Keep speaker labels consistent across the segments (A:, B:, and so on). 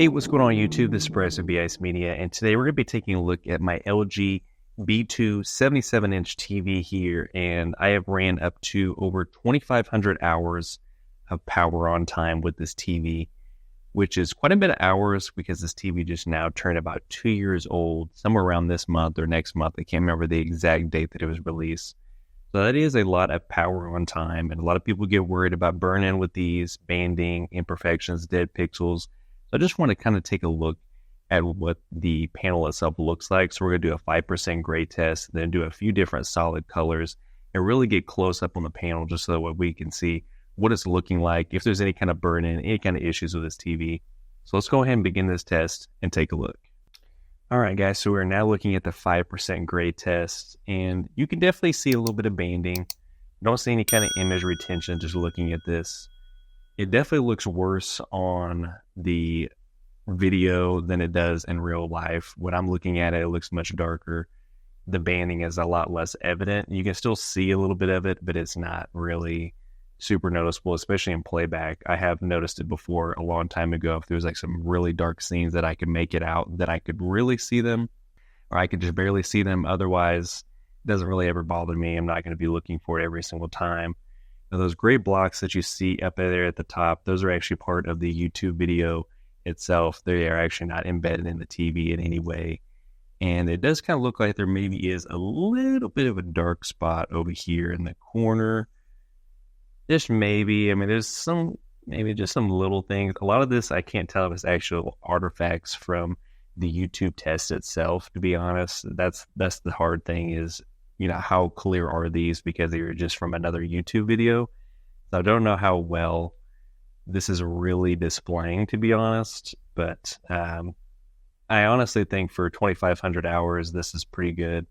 A: Hey, what's going on YouTube? This is Bryce of BIS Media, and today we're going to be taking a look at my LG B2 77-inch TV here, and I have ran up to over 2,500 hours of power on time with this TV, which is quite a bit of hours because this TV just now turned about 2 years old, somewhere around this month or next month. I can't remember the exact date that it was released. So that is a lot of power on time, and a lot of people get worried about burn-in with these, banding, imperfections, dead pixels. So I just want to kind of take a look at what the panel itself looks like. So we're going to do a 5% gray test, then do a few different solid colors, and really get close up on the panel just so that we can see what it's looking like, if there's any kind of burn-in, any kind of issues with this TV. So let's go ahead and begin this test and take a look. All right, guys, so we're now looking at the 5% gray test, and you can definitely see a little bit of banding. Don't see any kind of image retention just looking at this. It definitely looks worse on the video than it does in real life. When I'm looking at it, it looks much darker. The banding is a lot less evident. You can still see a little bit of it, but it's not really super noticeable, especially in playback. I have noticed it before a long time ago. If there was like some really dark scenes that I could make it out, that I could really see them, or I could just barely see them. Otherwise, it doesn't really ever bother me. I'm not going to be looking for it every single time. Now, those gray blocks that you see up there at the top, those are actually part of the YouTube video itself. They are actually not embedded in the TV in any way. And it does kind of look like there maybe is a little bit of a dark spot over here in the corner. Just maybe. I mean, there's some, maybe just some little things. A lot of this I can't tell if it's actual artifacts from the YouTube test itself, to be honest. That's the hard thing is, you know, how clear are these because they're just from another YouTube video. So I don't know how well this is really displaying, to be honest. But I honestly think for 2,500 hours, this is pretty good.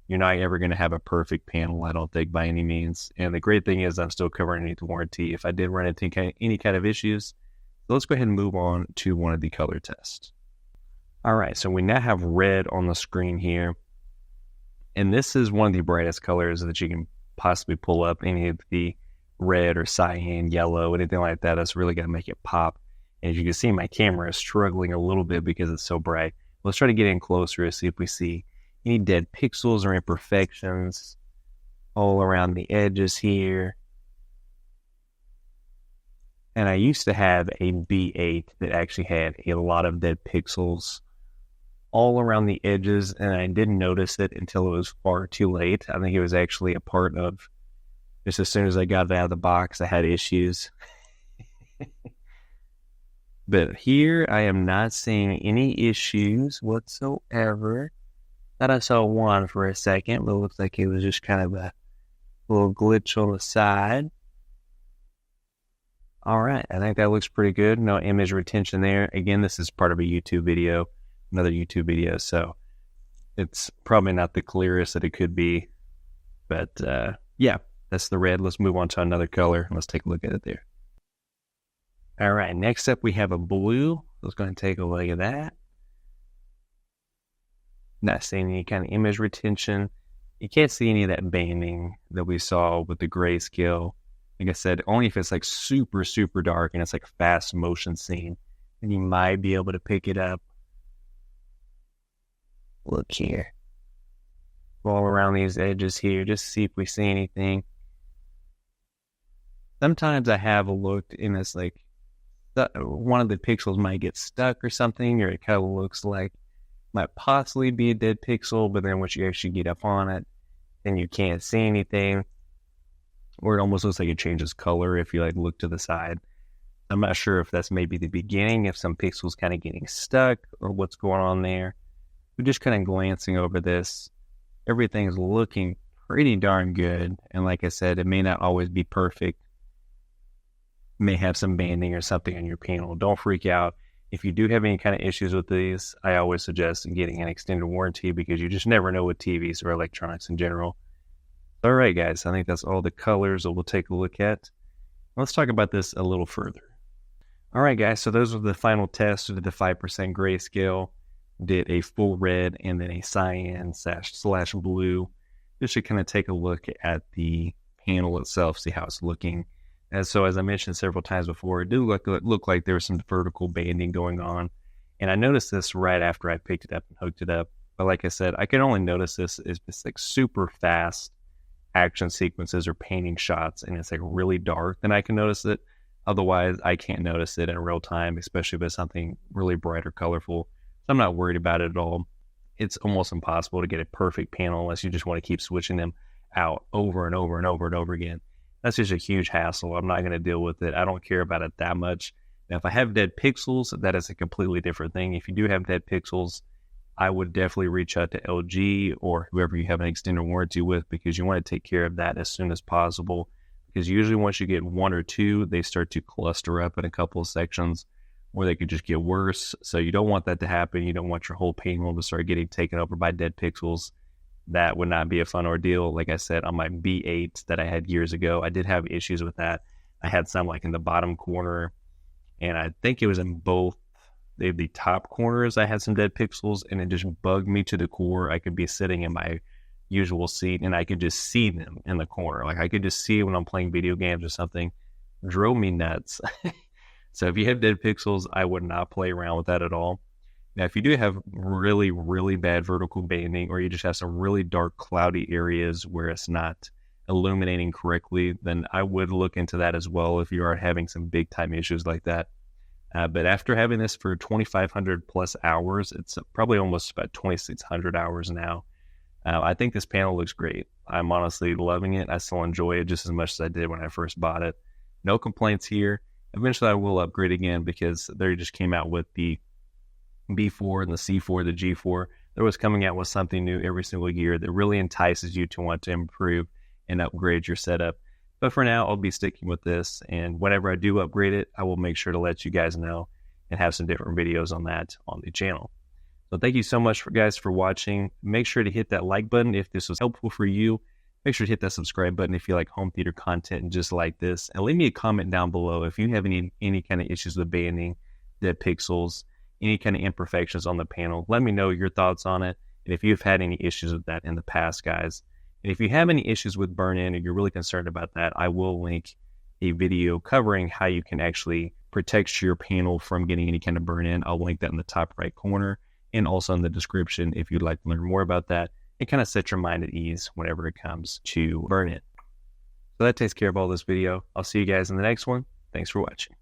A: You're not ever going to have a perfect panel, I don't think, by any means. And the great thing is I'm still covering underneath the warranty if I did run into any kind of issues. So let's go ahead and move on to one of the color tests. All right, so we now have red on the screen here. And this is one of the brightest colors that you can possibly pull up. Any of the red or cyan, yellow, anything like that, that's really going to make it pop. And as you can see, my camera is struggling a little bit because it's so bright. Let's try to get in closer to see if we see any dead pixels or imperfections all around the edges here. And I used to have a B8 that actually had a lot of dead pixels all around the edges, and I didn't notice it until it was far too late. I think it was actually a part of just as soon as I got it out of the box, I had issues. But here I am not seeing any issues whatsoever. Thought I saw one for a second, but it looks like it was just kind of a little glitch on the side. All right, I think that looks pretty good. No image retention there. Again, this is part of a YouTube video, another YouTube video, so it's probably not the clearest that it could be. But yeah, that's the red. Let's move on to another color. Let's take a look at it there. All right, next up we have a blue. Let's go ahead and take a look at that. Not seeing any kind of image retention. You can't see any of that banding that we saw with the grayscale. Like I said, only if it's like super, super dark and it's like a fast motion scene, and you might be able to pick it up. Look here. All around these edges here, just to see if we see anything. Sometimes I have looked and it's like one of the pixels might get stuck or something, or it kind of looks like might possibly be a dead pixel, but then once you actually get up on it, then you can't see anything. Or it almost looks like it changes color if you like look to the side. I'm not sure if that's maybe the beginning, if some pixels kind of getting stuck or what's going on there. We're just kind of glancing over this. Everything's looking pretty darn good. And like I said, it may not always be perfect. May have some banding or something on your panel. Don't freak out. If you do have any kind of issues with these, I always suggest getting an extended warranty because you just never know with TVs or electronics in general. All right, guys, I think that's all the colors that we'll take a look at. Let's talk about this a little further. All right, guys, so those were the final tests of the 5% grayscale. Did a full red and then a cyan slash blue. Just to kind of take a look at the panel itself, see how it's looking. And so, as I mentioned several times before, it did look like there was some vertical banding going on. And I noticed this right after I picked it up and hooked it up. But like I said, I can only notice this is it's like super fast action sequences or painting shots, and it's like really dark, then I can notice it. Otherwise, I can't notice it in real time, especially if it's something really bright or colorful. So I'm not worried about it at all. It's almost impossible to get a perfect panel unless you just want to keep switching them out over and over and over and over again. That's just a huge hassle. I'm not going to deal with it. I don't care about it that much. Now, if I have dead pixels, that is a completely different thing. If you do have dead pixels, I would definitely reach out to LG or whoever you have an extended warranty with, because you want to take care of that as soon as possible. Because usually once you get one or two, they start to cluster up in a couple of sections, or they could just get worse. So you don't want that to happen. You don't want your whole panel to start getting taken over by dead pixels. That would not be a fun ordeal. Like I said, on my B8 that I had years ago, I did have issues with that. I had some like in the bottom corner, and I think it was in both the top corners. I had some dead pixels, and it just bugged me to the core. I could be sitting in my usual seat, and I could just see them in the corner. Like I could just see it when I'm playing video games or something. Drove me nuts. So if you have dead pixels, I would not play around with that at all. Now, if you do have really, really bad vertical banding, or you just have some really dark, cloudy areas where it's not illuminating correctly, then I would look into that as well if you are having some big time issues like that. But after having this for 2,500 plus hours, it's probably almost about 2,600 hours now. I think this panel looks great. I'm honestly loving it. I still enjoy it just as much as I did when I first bought it. No complaints here. Eventually I will upgrade again, because they just came out with the B4 and the C4, the G4. They're always coming out with something new every single year that really entices you to want to improve and upgrade your setup. But for now, I'll be sticking with this, and whenever I do upgrade it, I will make sure to let you guys know and have some different videos on that on the channel. So thank you so much for watching. Make sure to hit that like button if this was helpful for you. Make sure to hit that subscribe button if you like home theater content and just like this. And leave me a comment down below if you have any kind of issues with banding, dead pixels, any kind of imperfections on the panel. Let me know your thoughts on it, and if you've had any issues with that in the past, guys. And if you have any issues with burn-in or you're really concerned about that, I will link a video covering how you can actually protect your panel from getting any kind of burn-in. I'll link that in the top right corner and also in the description if you'd like to learn more about that and kind of set your mind at ease whenever it comes to burn-in. So that takes care of all this video. I'll see you guys in the next one. Thanks for watching.